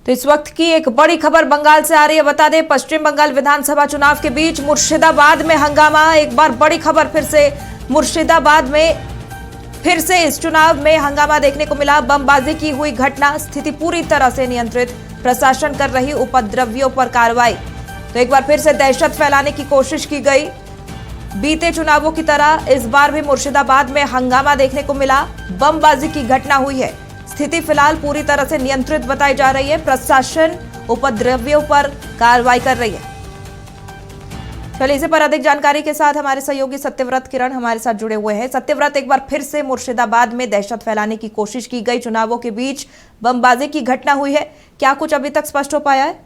तो इस वक्त की एक बड़ी खबर बंगाल से आ रही है। बता दें, पश्चिम बंगाल विधानसभा चुनाव के बीच मुर्शिदाबाद में हंगामा। एक बार बड़ी खबर फिर से मुर्शिदाबाद में फिर से इस चुनाव में हंगामा देखने को मिला। बमबाजी की हुई घटना, स्थिति पूरी तरह से नियंत्रित, प्रशासन कर रही उपद्रवियों पर कार्रवाई। तो एक बार फिर से दहशत फैलाने की कोशिश की गई। बीते चुनावों की तरह इस बार भी मुर्शिदाबाद में हंगामा देखने को मिला। बमबाजी की घटना हुई है। स्थिति फिलहाल पूरी तरह से नियंत्रित बताई जा रही है। प्रशासन उपद्रवियों पर कार्रवाई कर रही है। चलिए, इसी पर अधिक जानकारी के साथ हमारे सहयोगी सत्यव्रत किरण हमारे साथ जुड़े हुए हैं। सत्यव्रत, एक बार फिर से मुर्शिदाबाद में दहशत फैलाने की कोशिश की गई, चुनावों के बीच बमबाजी की घटना हुई है, क्या कुछ अभी तक स्पष्ट हो पाया है?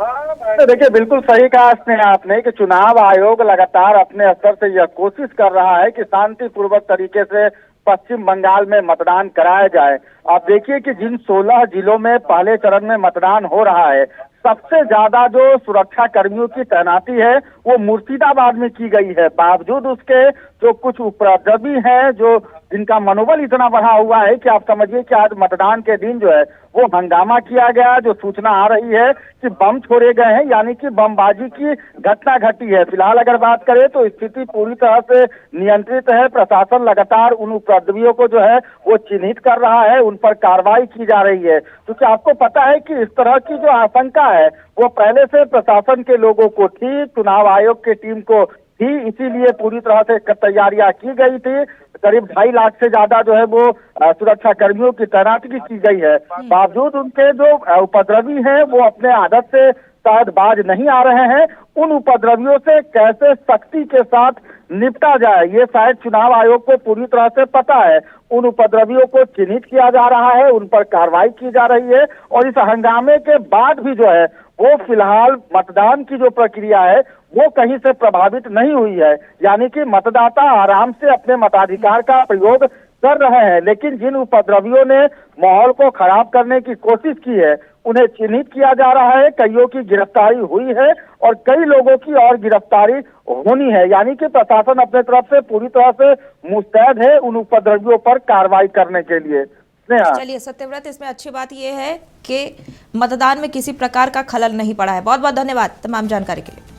देखिए, बिल्कुल सही कहा आपने कि चुनाव आयोग लगातार अपने स्तर से यह कोशिश कर रहा है कि शांतिपूर्वक तरीके से पश्चिम बंगाल में मतदान कराया जाए। आप देखिए कि जिन 16 जिलों में पहले चरण में मतदान हो रहा है, सबसे ज्यादा जो सुरक्षा कर्मियों की तैनाती है वो मुर्शिदाबाद में की गई है। बावजूद उसके जो कुछ उपद्रवी हैं, जो जिनका मनोबल इतना बढ़ा हुआ है कि आप समझिए कि आज मतदान के दिन जो है वो हंगामा किया गया। जो सूचना आ रही है कि बम छोड़े गए हैं, यानी कि बमबाजी की घटना घटी है। फिलहाल अगर बात करें तो स्थिति पूरी तरह से नियंत्रित है। प्रशासन लगातार उन उपद्रवियों को जो है वो चिन्हित कर रहा है, उन पर कार्रवाई की जा रही है। क्योंकि आपको पता है कि इस तरह की जो आशंका है वो पहले से प्रशासन के लोगों को थी, चुनाव आयोग की टीम को थी, इसीलिए पूरी तरह से तैयारियां की गई थी। करीब 2.5 लाख से ज्यादा जो है वो सुरक्षा कर्मियों की तैनाती की गई है। बावजूद उनके जो उपद्रवी हैं वो अपने आदत से शायद बाज नहीं आ रहे हैं। उन उपद्रवियों से कैसे सख्ती के साथ निपटा जाए, ये शायद चुनाव आयोग को पूरी तरह से पता है। उन उपद्रवियों को चिन्हित किया जा रहा है, उन पर कार्रवाई की जा रही है। और इस हंगामे के बाद भी जो है वो फिलहाल मतदान की जो प्रक्रिया है वो कहीं से प्रभावित नहीं हुई है। यानी कि मतदाता आराम से अपने मताधिकार का प्रयोग कर रहे हैं। लेकिन जिन उपद्रवियों ने माहौल को खराब करने की कोशिश की है उन्हें चिन्हित किया जा रहा है। कईयों की गिरफ्तारी हुई है और कई लोगों की और गिरफ्तारी होनी है। यानी कि प्रशासन अपने तरफ से पूरी तरह से मुस्तैद है उन उपद्रवियों पर कार्रवाई करने के लिए। चलिए सत्यव्रत, इसमें अच्छी बात यह है कि मतदान में किसी प्रकार का खलल नहीं पड़ा है। बहुत बहुत धन्यवाद तमाम जानकारी के लिए।